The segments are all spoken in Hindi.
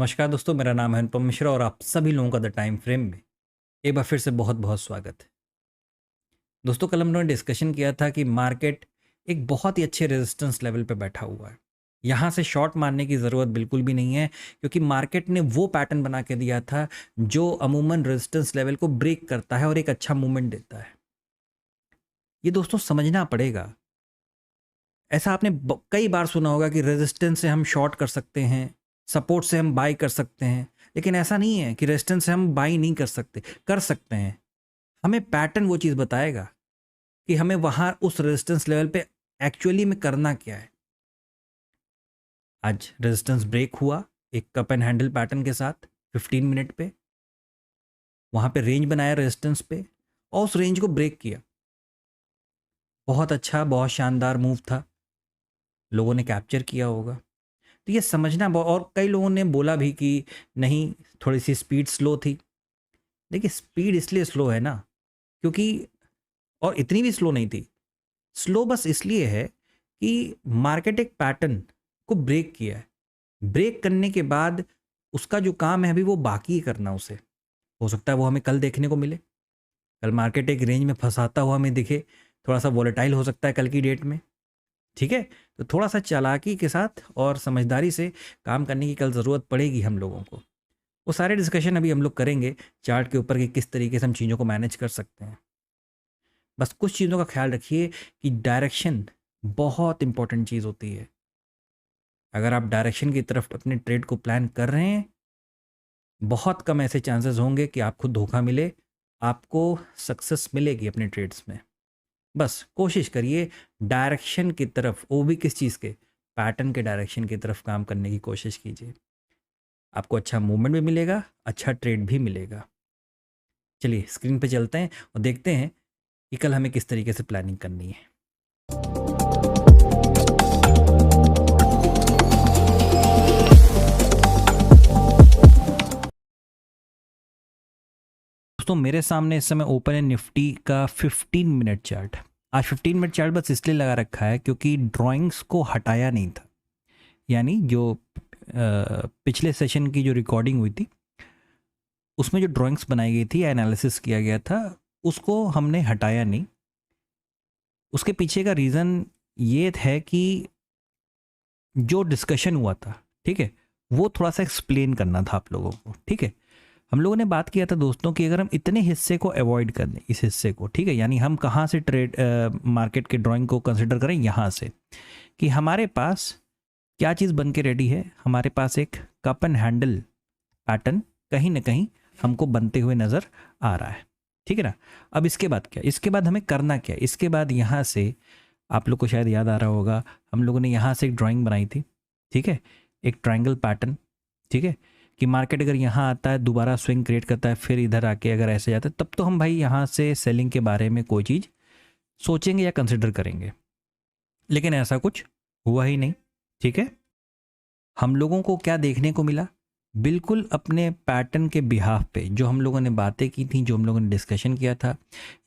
नमस्कार दोस्तों, मेरा नाम है अनुपम मिश्रा और आप सभी लोगों का द टाइम फ्रेम में एक बार फिर से बहुत बहुत स्वागत है। दोस्तों, कल हम लोगों ने डिस्कशन किया था कि मार्केट एक बहुत ही अच्छे रेजिस्टेंस लेवल पे बैठा हुआ है। यहाँ से शॉर्ट मारने की ज़रूरत बिल्कुल भी नहीं है, क्योंकि मार्केट ने वो पैटर्न बना के दिया था जो अमूमन रेजिस्टेंस लेवल को ब्रेक करता है और एक अच्छा मूवमेंट देता है। ये दोस्तों समझना पड़ेगा। ऐसा आपने कई बार सुना होगा कि रेजिस्टेंस से हम शॉर्ट कर सकते हैं, सपोर्ट से हम बाई कर सकते हैं, लेकिन ऐसा नहीं है कि रेजिस्टेंस से हम बाई नहीं कर सकते हैं। हमें पैटर्न वो चीज़ बताएगा कि हमें वहाँ उस रेजिस्टेंस लेवल पे एक्चुअली में करना क्या है। आज रेजिस्टेंस ब्रेक हुआ एक कप एंड हैंडल पैटर्न के साथ 15 मिनट पे, वहाँ पे रेंज बनाया रेजिस्टेंस पे और उस रेंज को ब्रेक किया। बहुत अच्छा, बहुत शानदार मूव था, लोगों ने कैप्चर किया होगा। तो ये समझना और कई लोगों ने बोला भी कि नहीं, थोड़ी सी स्पीड स्लो थी। देखिए, स्पीड इसलिए स्लो है ना, क्योंकि और इतनी भी स्लो नहीं थी। स्लो बस इसलिए है कि मार्केट एक पैटर्न को ब्रेक किया है। ब्रेक करने के बाद उसका जो काम है अभी वो बाकी है करना उसे। हो सकता है वो हमें कल देखने को मिले, कल मार्केट एक रेंज में फंसाता हुआ हमें दिखे, थोड़ा सा वॉलेटाइल हो सकता है कल की डेट में। ठीक है, तो थोड़ा सा चालाकी के साथ और समझदारी से काम करने की कल ज़रूरत पड़ेगी हम लोगों को। वो सारे डिस्कशन अभी हम लोग करेंगे चार्ट के ऊपर कि किस तरीके से हम चीज़ों को मैनेज कर सकते हैं। बस कुछ चीज़ों का ख्याल रखिए कि डायरेक्शन बहुत इंपॉर्टेंट चीज़ होती है। अगर आप डायरेक्शन की तरफ अपने ट्रेड को प्लान कर रहे हैं, बहुत कम ऐसे चांसेस होंगे कि आपको धोखा मिले, आपको सक्सेस मिलेगी अपने ट्रेड्स में। बस कोशिश करिए डायरेक्शन की तरफ, वो भी किस चीज़ के, पैटर्न के डायरेक्शन की तरफ काम करने की कोशिश कीजिए। आपको अच्छा मूवमेंट भी मिलेगा, अच्छा ट्रेड भी मिलेगा। चलिए स्क्रीन पे चलते हैं और देखते हैं कि कल हमें किस तरीके से प्लानिंग करनी है। दोस्तों, मेरे सामने इस समय ओपन है निफ्टी का 15 मिनट चार्ट। आज 15 मिनट चार्ट बस इसलिए लगा रखा है क्योंकि ड्राइंग्स को हटाया नहीं था। यानी जो पिछले सेशन की जो रिकॉर्डिंग हुई थी उसमें जो ड्राइंग्स बनाई गई थी, एनालिसिस किया गया था, उसको हमने हटाया नहीं। उसके पीछे का रीज़न ये है कि जो डिस्कशन हुआ था, ठीक है, वो थोड़ा सा एक्सप्लेन करना था आप लोगों को। ठीक है, हम लोगों ने बात किया था दोस्तों कि अगर हम इतने हिस्से को अवॉइड कर दें, इस हिस्से को, ठीक है, यानी हम कहाँ से ट्रेड मार्केट के ड्राइंग को कंसिडर करें, यहाँ से, कि हमारे पास क्या चीज़ बन के रेडी है। हमारे पास एक कप एंड हैंडल पैटर्न कहीं ना कहीं हमको बनते हुए नज़र आ रहा है। ठीक है ना। अब इसके बाद क्या, इसके बाद हमें करना क्या है। इसके बाद यहाँ से आप लोग को शायद याद आ रहा होगा, हम लोगों ने यहाँ से एक ड्राइंग बनाई थी, ठीक है, एक ट्रायंगल पैटर्न। ठीक है, कि मार्केट अगर यहाँ आता है, दोबारा स्विंग क्रिएट करता है, फिर इधर आके अगर ऐसे जाता है, तब तो हम भाई यहाँ से सेलिंग के बारे में कोई चीज़ सोचेंगे या कंसिडर करेंगे। लेकिन ऐसा कुछ हुआ ही नहीं। ठीक है, हम लोगों को क्या देखने को मिला, बिल्कुल अपने पैटर्न के बिहाफ पे जो हम लोगों ने बातें की थी, जो हम लोगों ने डिस्कशन किया था,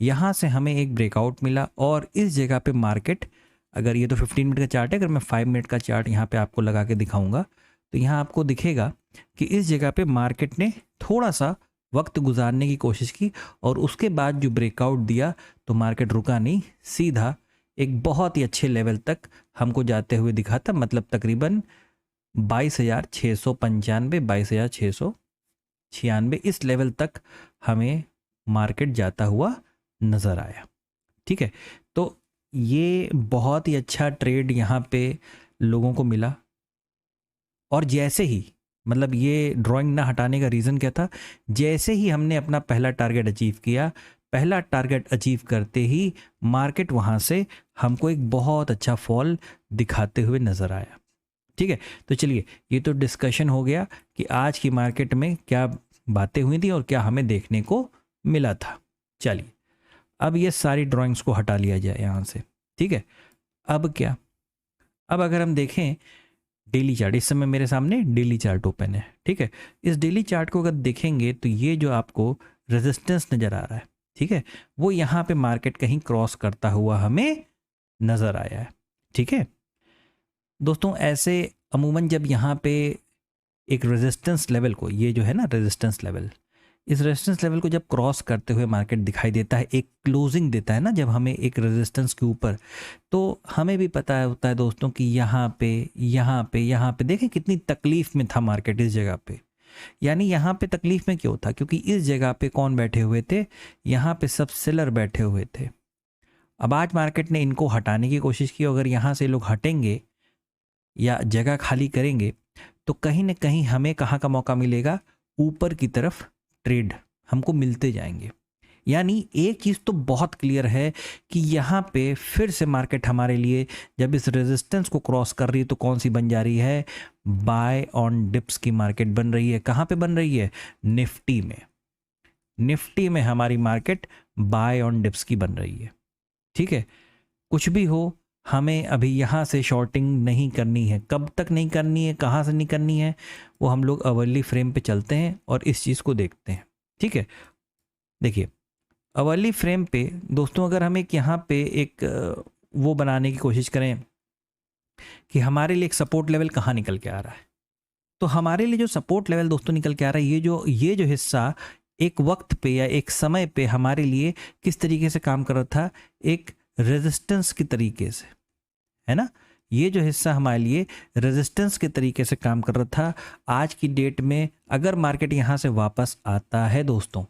यहाँ से हमें एक ब्रेकआउट मिला। और इस जगह पे मार्केट, अगर ये तो 15 मिनट का चार्ट है, अगर मैं 5 मिनट का चार्ट यहाँ पे आपको लगा के दिखाऊंगा तो यहाँ आपको दिखेगा कि इस जगह पे मार्केट ने थोड़ा सा वक्त गुजारने की कोशिश की और उसके बाद जो ब्रेकआउट दिया तो मार्केट रुका नहीं, सीधा एक बहुत ही अच्छे लेवल तक हमको जाते हुए दिखा था। मतलब तकरीबन 22,695, 22,696 इस लेवल तक हमें मार्केट जाता हुआ नज़र आया। ठीक है, तो ये बहुत ही अच्छा ट्रेड यहाँ पे लोगों को मिला। और जैसे ही, मतलब ये ड्राइंग ना हटाने का रीज़न क्या था, जैसे ही हमने अपना पहला टारगेट अचीव किया, पहला टारगेट अचीव करते ही मार्केट वहाँ से हमको एक बहुत अच्छा फॉल दिखाते हुए नज़र आया। ठीक है, तो चलिए, ये तो डिस्कशन हो गया कि आज की मार्केट में क्या बातें हुई थी और क्या हमें देखने को मिला था। चलिए, अब ये सारी ड्राइंग्स को हटा लिया जाए यहाँ से। ठीक है, अब क्या, अब अगर हम देखें डेली चार्ट, इस समय मेरे सामने डेली चार्ट ओपन है। ठीक है, इस डेली चार्ट को अगर देखेंगे तो ये जो आपको रेजिस्टेंस नज़र आ रहा है, ठीक है, वो यहाँ पे मार्केट कहीं क्रॉस करता हुआ हमें नज़र आया है। ठीक है दोस्तों, ऐसे अमूमन जब यहाँ पे एक रेजिस्टेंस लेवल को, ये जो है ना रेजिस्टेंस लेवल, इस रेजिस्टेंस लेवल को जब क्रॉस करते हुए मार्केट दिखाई देता है, एक क्लोजिंग देता है ना जब हमें एक रेजिस्टेंस के ऊपर, तो हमें भी पता होता है दोस्तों कि यहाँ पे यहाँ पे यहाँ पे देखें कितनी तकलीफ में था मार्केट इस जगह पे। यानी यहाँ पे तकलीफ में क्यों था? क्योंकि इस जगह पे कौन बैठे हुए थे? यहाँ पे सब सेलर बैठे हुए थे। अब आज मार्केट ने इनको हटाने की कोशिश की, अगर यहाँ से लोग हटेंगे या जगह खाली करेंगे तो कहीं ना कहीं हमें कहाँ का मौका मिलेगा? ऊपर की तरफ ट्रेड हमको मिलते जाएंगे। यानी एक चीज़ तो बहुत क्लियर है कि यहाँ पे फिर से मार्केट हमारे लिए जब इस रेजिस्टेंस को क्रॉस कर रही है तो कौन सी बन जा रही है? बाय ऑन डिप्स की मार्केट बन रही है। कहाँ पे बन रही है? निफ्टी में। निफ्टी में हमारी मार्केट बाय ऑन डिप्स की बन रही है। ठीक है, कुछ भी हो, हमें अभी यहाँ से शॉर्टिंग नहीं करनी है। कब तक नहीं करनी है, कहाँ से नहीं करनी है, वो हम लोग अवर्ली फ्रेम पे चलते हैं और इस चीज़ को देखते हैं। ठीक है, देखिए अवर्ली फ्रेम पे दोस्तों, अगर हम एक यहाँ पे एक वो बनाने की कोशिश करें कि हमारे लिए एक सपोर्ट लेवल कहाँ निकल के आ रहा है, तो हमारे लिए जो सपोर्ट लेवल दोस्तों निकल के आ रहा है, ये जो हिस्सा एक वक्त पे या एक समय पे हमारे लिए किस तरीके से काम कर रहा था? एक रेजिस्टेंस की तरीके से, है ना। ये जो हिस्सा हमारे लिए रेजिस्टेंस के तरीके से काम कर रहा था। आज की डेट में अगर मार्केट यहाँ से वापस आता है दोस्तों,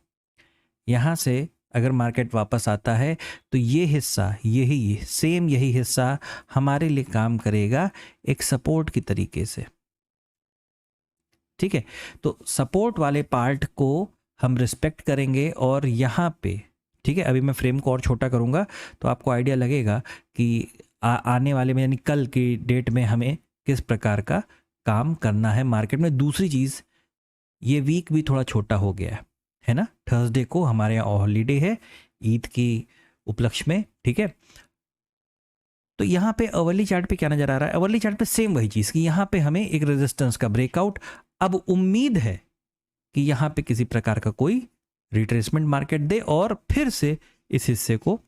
यहाँ से अगर मार्केट वापस आता है तो ये हिस्सा, यही हिस्सा हमारे लिए काम करेगा एक सपोर्ट की तरीके से। ठीक है, तो सपोर्ट वाले पार्ट को हम रिस्पेक्ट करेंगे और यहाँ पे, ठीक है, अभी मैं फ्रेम को और छोटा करूँगा तो आपको आइडिया लगेगा कि आने वाले में यानी कल की डेट में हमें किस प्रकार का काम करना है मार्केट में। दूसरी चीज़, ये वीक भी थोड़ा छोटा हो गया है ना। थर्सडे को हमारे यहाँ हॉलीडे है ईद की उपलक्ष्य में। ठीक है, तो यहाँ पे अवर्ली चार्ट पे क्या नजर आ रहा है? अवर्ली चार्ट पे सेम वही चीज़ कि यहाँ पे हमें एक रेजिस्टेंस का ब्रेकआउट, अब उम्मीद है कि यहाँ पे किसी प्रकार का कोई रिट्रेसमेंट मार्केट दे और फिर से इस हिस्से को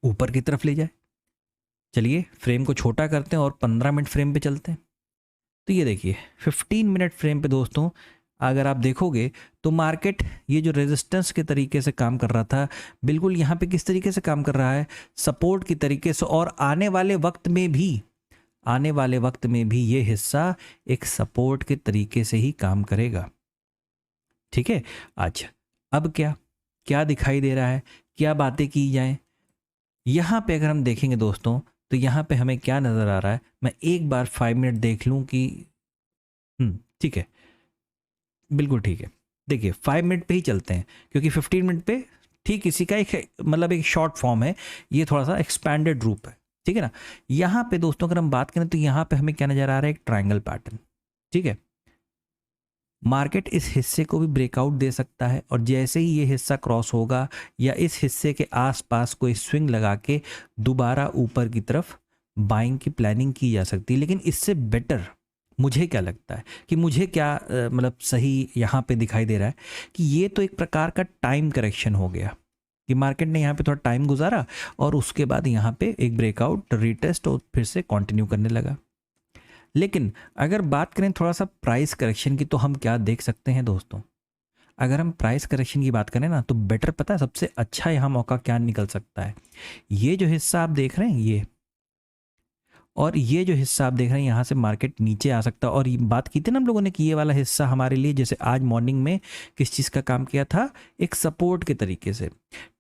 ऊपर की तरफ ले जाए। चलिए फ्रेम को छोटा करते हैं और 15 मिनट फ्रेम पे चलते हैं। तो ये देखिए 15 मिनट फ्रेम पे दोस्तों, अगर आप देखोगे तो मार्केट ये जो रेजिस्टेंस के तरीके से काम कर रहा था, बिल्कुल यहाँ पे किस तरीके से काम कर रहा है? सपोर्ट की तरीके से। और आने वाले वक्त में भी ये हिस्सा एक सपोर्ट के तरीके से ही काम करेगा। ठीक है, अच्छा अब क्या दिखाई दे रहा है, क्या बातें की जाएं? यहाँ पे अगर हम देखेंगे दोस्तों तो यहाँ पे हमें क्या नज़र आ रहा है? मैं एक बार 5 मिनट देख लूँ कि ठीक है, बिल्कुल ठीक है। देखिए 5 मिनट पे ही चलते हैं क्योंकि 15 मिनट पे ठीक इसी का एक मतलब एक शॉर्ट फॉर्म है, ये थोड़ा सा एक्सपैंडेड रूप है। ठीक है ना। यहाँ पे दोस्तों अगर हम बात करें तो यहाँ पे हमें क्या नज़र आ रहा है? एक ट्रायंगल पैटर्न। ठीक है, मार्केट इस हिस्से को भी ब्रेकआउट दे सकता है और जैसे ही ये हिस्सा क्रॉस होगा या इस हिस्से के आसपास कोई स्विंग लगा के दोबारा ऊपर की तरफ बाइंग की प्लानिंग की जा सकती है। लेकिन इससे बेटर मुझे क्या लगता है कि मुझे क्या मतलब सही यहाँ पे दिखाई दे रहा है कि ये तो एक प्रकार का टाइम करेक्शन हो गया कि मार्केट ने यहाँ पे थोड़ा टाइम गुजारा और उसके बाद यहाँ पे एक ब्रेकआउट, रीटेस्ट और फिर से कंटिन्यू करने लगा। लेकिन अगर बात करें थोड़ा सा प्राइस करेक्शन की, तो हम क्या देख सकते हैं दोस्तों? अगर हम प्राइस करेक्शन की बात करें ना तो बेटर पता है सबसे अच्छा यहाँ मौका क्या निकल सकता है? ये जो हिस्सा आप देख रहे हैं ये, और ये जो हिस्सा आप देख रहे हैं यहाँ से मार्केट नीचे आ सकता है। और ये बात की थी ना हम लोगों ने कि ये वाला हिस्सा हमारे लिए जैसे आज मॉर्निंग में किस चीज़ का काम किया था? एक सपोर्ट के तरीके से।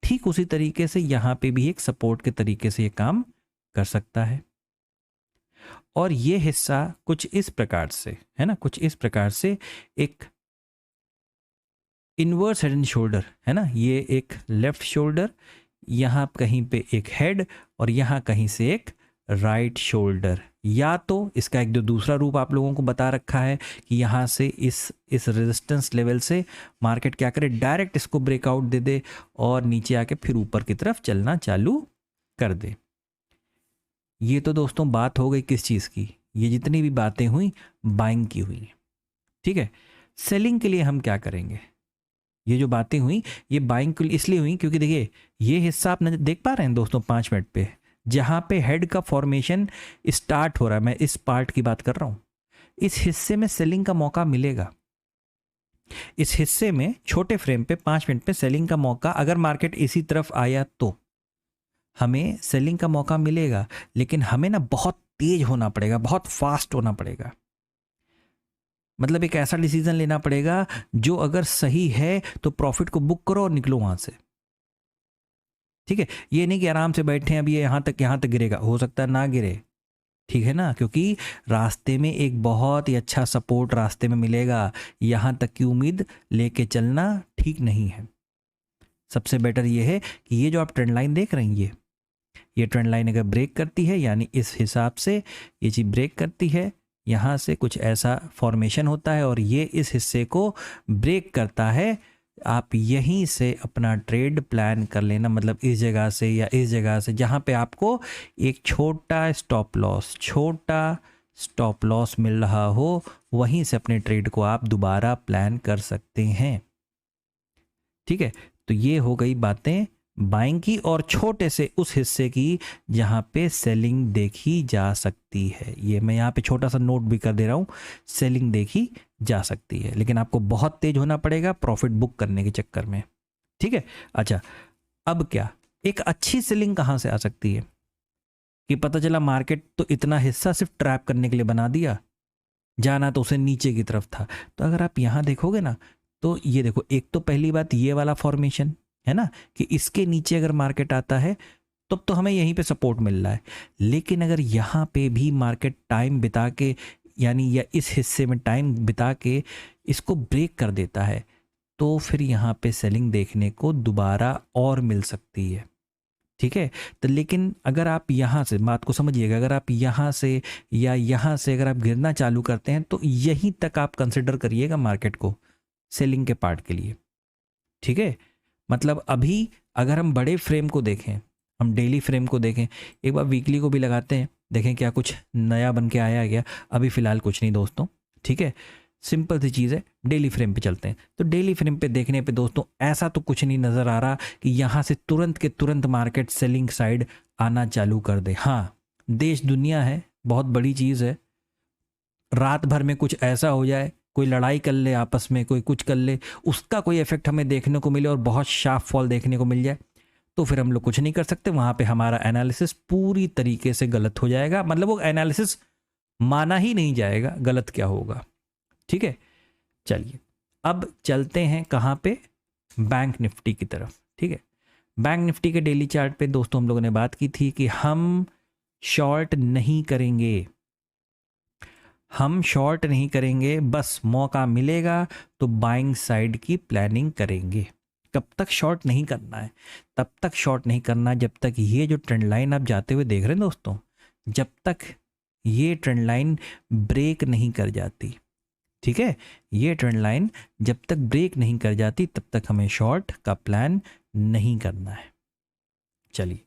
ठीक उसी तरीके से यहाँ पे भी एक सपोर्ट के तरीके से ये काम कर सकता है। और ये हिस्सा कुछ इस प्रकार से है ना, कुछ इस प्रकार से एक इनवर्स हेड एंड शोल्डर है ना, ये एक लेफ्ट शोल्डर, यहाँ कहीं पे एक हेड और यहाँ कहीं से एक राइट शोल्डर। या तो इसका एक जो दूसरा रूप आप लोगों को बता रखा है कि यहाँ से इस रेजिस्टेंस लेवल से मार्केट क्या करे, डायरेक्ट इसको ब्रेकआउट दे दे और नीचे आके फिर ऊपर की तरफ चलना चालू कर दे। ये तो दोस्तों बात हो गई किस चीज़ की? ये जितनी भी बातें हुई बाइंग की हुई। ठीक है, सेलिंग के लिए हम क्या करेंगे? ये जो बातें हुई ये बाइंग के लिए इसलिए हुई क्योंकि देखिए ये हिस्सा आप देख पा रहे हैं दोस्तों 5 मिनट पे, जहाँ पे हेड का फॉर्मेशन स्टार्ट हो रहा है, मैं इस पार्ट की बात कर रहा हूँ। इस हिस्से में सेलिंग का मौका मिलेगा। इस हिस्से में छोटे फ्रेम पे 5 मिनट पे सेलिंग का मौका, अगर मार्केट इसी तरफ आया तो हमें सेलिंग का मौका मिलेगा, लेकिन हमें ना बहुत तेज होना पड़ेगा, बहुत फास्ट होना पड़ेगा। मतलब एक ऐसा डिसीजन लेना पड़ेगा जो अगर सही है तो प्रॉफिट को बुक करो और निकलो वहां से। ठीक है, ये नहीं कि आराम से बैठे हैं अभी यहां तक गिरेगा, हो सकता है ना गिरे, ठीक है ना, क्योंकि रास्ते में एक बहुत ही अच्छा सपोर्ट रास्ते में मिलेगा। यहां तक की उम्मीद लेके चलना ठीक नहीं है। सबसे बेटर ये है कि ये जो आप ट्रेंड लाइन देख रहे हैं, ये ट्रेंड लाइन अगर ब्रेक करती है, यानी इस हिसाब से ये चीज़ ब्रेक करती है, यहाँ से कुछ ऐसा फॉर्मेशन होता है और ये इस हिस्से को ब्रेक करता है, आप यहीं से अपना ट्रेड प्लान कर लेना। मतलब इस जगह से या इस जगह से जहाँ पे आपको एक छोटा स्टॉप लॉस मिल रहा हो, वहीं से अपने ट्रेड को आप दोबारा प्लान कर सकते हैं। ठीक है, तो ये हो गई बातें बाइंग की और छोटे से उस हिस्से की जहाँ पे सेलिंग देखी जा सकती है। ये मैं यहाँ पे छोटा सा नोट भी कर दे रहा हूँ, सेलिंग देखी जा सकती है, लेकिन आपको बहुत तेज होना पड़ेगा प्रॉफिट बुक करने के चक्कर में। ठीक है, अच्छा अब क्या, एक अच्छी सेलिंग कहाँ से आ सकती है कि पता चला मार्केट तो इतना हिस्सा सिर्फ ट्रैप करने के लिए बना दिया, जाना तो उसे नीचे की तरफ था। तो अगर आप यहाँ देखोगे ना, तो ये देखो, एक तो पहली बात ये वाला फॉर्मेशन है ना कि इसके नीचे अगर मार्केट आता है तब तो हमें यहीं पे सपोर्ट मिल रहा है, लेकिन अगर यहाँ पे भी मार्केट टाइम बिता के, यानी या इस हिस्से में टाइम बिता के इसको ब्रेक कर देता है, तो फिर यहाँ पे सेलिंग देखने को दोबारा और मिल सकती है। ठीक है, तो लेकिन अगर आप यहाँ से, बात को समझिएगा, अगर आप यहाँ से या यहाँ से अगर आप गिरना चालू करते हैं तो यहीं तक आप कंसिडर करिएगा मार्केट को सेलिंग के पार्ट के लिए। ठीक है, मतलब अभी अगर हम बड़े फ्रेम को देखें, हम डेली फ्रेम को देखें, एक बार वीकली को भी लगाते हैं, देखें क्या कुछ नया बन के आया गया। अभी फिलहाल कुछ नहीं दोस्तों। ठीक है, सिंपल सी चीज़ है, डेली फ्रेम पे चलते हैं। तो डेली फ्रेम पे देखने पे दोस्तों ऐसा तो कुछ नहीं नज़र आ रहा कि यहाँ से तुरंत के तुरंत मार्केट सेलिंग साइड आना चालू कर दे। हाँ, देश दुनिया है, बहुत बड़ी चीज़ है, रात भर में कुछ ऐसा हो जाए, कोई लड़ाई कर ले आपस में, कोई कुछ कर ले, उसका कोई इफेक्ट हमें देखने को मिले और बहुत शार्प फॉल देखने को मिल जाए, तो फिर हम लोग कुछ नहीं कर सकते। वहाँ पे हमारा एनालिसिस पूरी तरीके से गलत हो जाएगा, मतलब वो एनालिसिस माना ही नहीं जाएगा, गलत क्या होगा। ठीक है, चलिए अब चलते हैं कहाँ पे, बैंक निफ्टी की तरफ। ठीक है, बैंक निफ्टी के डेली चार्ट पे दोस्तों हम लोगों ने बात की थी कि हम शॉर्ट नहीं करेंगे, हम शॉर्ट नहीं करेंगे, बस मौका मिलेगा तो बाइंग साइड की प्लानिंग करेंगे। कब तक शॉर्ट नहीं करना है, तब तक शॉर्ट नहीं करना जब तक ये जो ट्रेंड लाइन आप जाते हुए देख रहे हैं दोस्तों, जब तक ये ट्रेंड लाइन ब्रेक नहीं कर जाती। ठीक है, ये ट्रेंड लाइन जब तक ब्रेक नहीं कर जाती तब तक हमें शॉर्ट का प्लान नहीं करना है। चलिए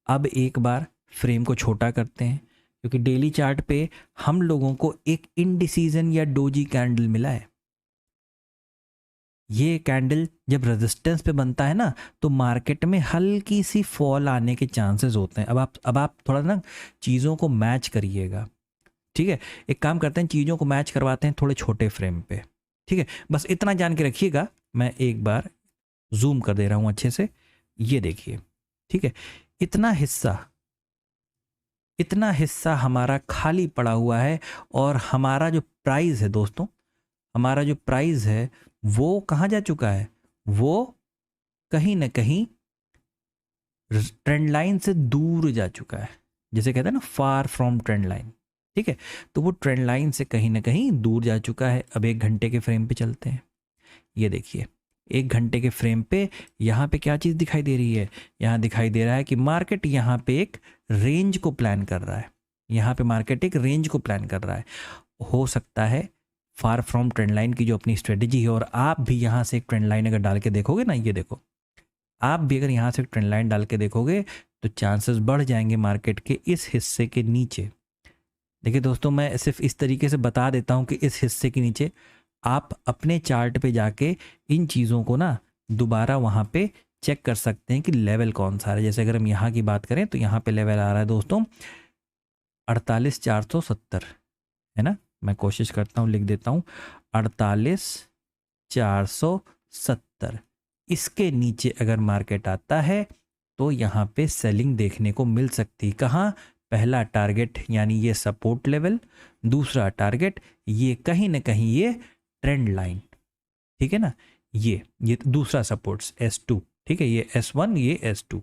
अब एक बार फ्रेम को छोटा करते हैं, क्योंकि डेली चार्ट पे हम लोगों को एक इनडिसीजन या डोजी कैंडल मिला है। ये कैंडल जब रेजिस्टेंस पे बनता है ना, तो मार्केट में हल्की सी फॉल आने के चांसेस होते हैं। अब आप थोड़ा ना चीज़ों को मैच करिएगा। ठीक है, एक काम करते हैं, चीज़ों को मैच करवाते हैं थोड़े छोटे फ्रेम पे। ठीक है, बस इतना जान के रखिएगा, मैं एक बार जूम कर दे रहा हूँ अच्छे से, ये देखिए। ठीक है, इतना हिस्सा हमारा खाली पड़ा हुआ है और हमारा जो प्राइस है दोस्तों, हमारा जो प्राइस है वो कहाँ जा चुका है, वो कहीं ना कहीं ट्रेंड लाइन से दूर जा चुका है, जैसे कहते हैं ना फार फ्रॉम ट्रेंड लाइन। ठीक है, तो वो ट्रेंड लाइन से कहीं ना कहीं दूर जा चुका है। अब 1 घंटे के फ्रेम पे चलते हैं, ये देखिए 1 घंटे के फ्रेम पे यहाँ पे क्या चीज़ दिखाई दे रही है, यहाँ दिखाई दे रहा है कि मार्केट यहाँ पे एक रेंज को प्लान कर रहा है, यहाँ पे मार्केट एक रेंज को प्लान कर रहा है। हो सकता है फार फ्रॉम ट्रेंड लाइन की जो अपनी स्ट्रेटेजी है, और आप भी यहाँ से एक ट्रेंड लाइन अगर डाल के देखोगे ना, ये देखो, आप भी अगर यहाँ से ट्रेंड लाइन डाल के देखोगे तो चांसेस बढ़ जाएंगे मार्केट के इस हिस्से के नीचे। देखिए दोस्तों, मैं सिर्फ इस तरीके से बता देता हूँ कि इस हिस्से के नीचे आप अपने चार्ट पे जाके इन चीज़ों को ना दोबारा वहाँ पे चेक कर सकते हैं कि लेवल कौन सा है। जैसे अगर हम यहाँ की बात करें तो यहाँ पे लेवल आ रहा है दोस्तों 48,470, है ना, मैं कोशिश करता हूँ, लिख देता हूँ 48,470। इसके नीचे अगर मार्केट आता है तो यहाँ पे सेलिंग देखने को मिल सकती है। कहाँ? पहला टारगेट यानी ये सपोर्ट लेवल, दूसरा टारगेट ये कहीं ना कहीं ये ट्रेंड लाइन, ठीक है ना, ये दूसरा सपोर्ट्स S2, ठीक है, ये S1 ये S2।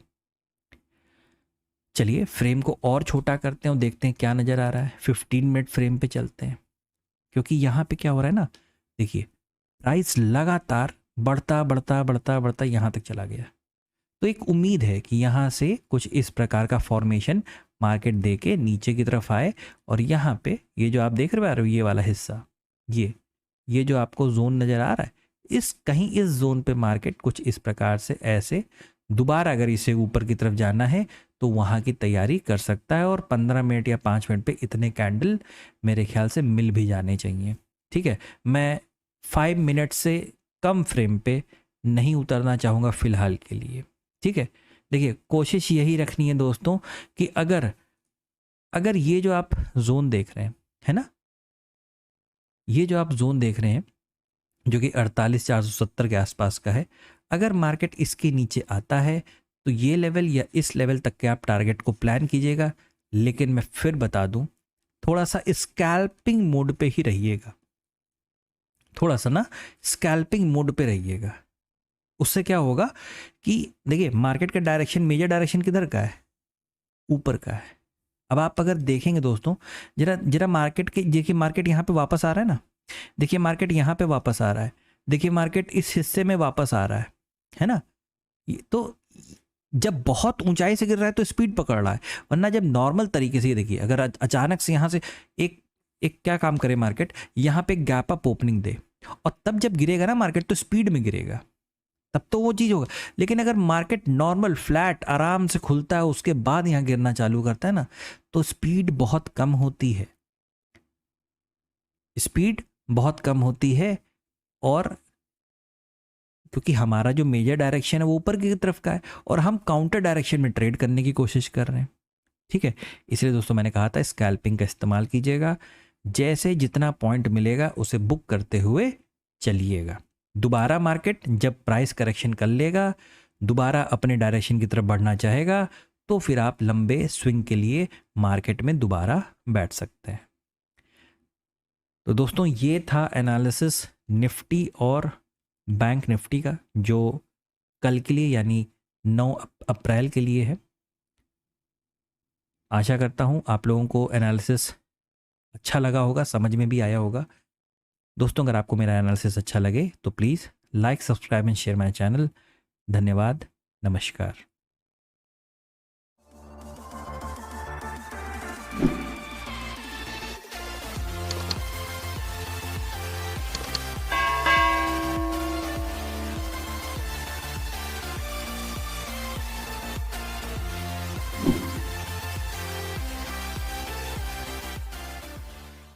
चलिए फ्रेम को और छोटा करते हैं और देखते हैं क्या नज़र आ रहा है। 15 मिनट फ्रेम पे चलते हैं, क्योंकि यहाँ पे क्या हो रहा है ना, देखिए प्राइस लगातार बढ़ता बढ़ता बढ़ता बढ़ता यहाँ तक चला गया। तो एक उम्मीद है कि यहाँ से कुछ इस प्रकार का फॉर्मेशन मार्केट दे के नीचे की तरफ आए, और यहाँ पे ये जो आप देख रहे हो ये वाला हिस्सा, ये जो आपको जोन नज़र आ रहा है, इस जोन पे मार्केट कुछ इस प्रकार से ऐसे दोबारा अगर इसे ऊपर की तरफ जाना है तो वहाँ की तैयारी कर सकता है, और 15 मिनट या 5 मिनट पे इतने कैंडल मेरे ख्याल से मिल भी जाने चाहिए। ठीक है, मैं 5 मिनट से कम फ्रेम पे नहीं उतरना चाहूँगा फिलहाल के लिए। ठीक है, देखिए कोशिश यही रखनी है दोस्तों कि अगर ये जो आप जोन देख रहे हैं, है ना, ये जो आप जोन देख रहे हैं जो कि 48,470 के आसपास का है, अगर मार्केट इसके नीचे आता है तो ये लेवल या इस लेवल तक के आप टारगेट को प्लान कीजिएगा। लेकिन मैं फिर बता दूं, थोड़ा सा स्कैल्पिंग मोड पे ही रहिएगा, थोड़ा सा ना स्कैल्पिंग मोड पे रहिएगा। उससे क्या होगा कि देखिए मार्केट का डायरेक्शन, मेजर डायरेक्शन किधर का है? ऊपर का है। अब आप अगर देखेंगे दोस्तों, जरा मार्केट के, देखिए मार्केट यहाँ पे वापस आ रहा है ना, देखिए मार्केट यहाँ पे वापस आ रहा है, देखिए मार्केट इस हिस्से में वापस आ रहा है ना। तो जब बहुत ऊंचाई से गिर रहा है तो स्पीड पकड़ रहा है, वरना जब नॉर्मल तरीके से, देखिए अगर अचानक से यहाँ से एक क्या काम करे मार्केट, यहाँ पे गैप अप ओपनिंग दे, और तब जब गिरेगा ना मार्केट तो स्पीड में गिरेगा, तब तो वो चीज़ होगा। लेकिन अगर मार्केट नॉर्मल फ्लैट आराम से खुलता है उसके बाद यहाँ गिरना चालू करता है ना, तो स्पीड बहुत कम होती है, स्पीड बहुत कम होती है। और क्योंकि हमारा जो मेजर डायरेक्शन है वो ऊपर की तरफ का है और हम काउंटर डायरेक्शन में ट्रेड करने की कोशिश कर रहे हैं। ठीक है, इसलिए दोस्तों मैंने कहा था स्कैल्पिंग का इस्तेमाल कीजिएगा, जैसे जितना पॉइंट मिलेगा उसे बुक करते हुए चलिएगा। दोबारा मार्केट जब प्राइस करेक्शन कर लेगा, दोबारा अपने डायरेक्शन की तरफ बढ़ना चाहेगा, तो फिर आप लंबे स्विंग के लिए मार्केट में दोबारा बैठ सकते हैं। तो दोस्तों ये था एनालिसिस निफ्टी और बैंक निफ्टी का, जो कल के लिए यानी 9 अप्रैल के लिए है। आशा करता हूँ आप लोगों को एनालिसिस अच्छा लगा होगा, समझ में भी आया होगा। दोस्तों अगर आपको मेरा एनालिसिस अच्छा लगे तो please like, subscribe and share my channel. धन्यवाद, नमस्कार।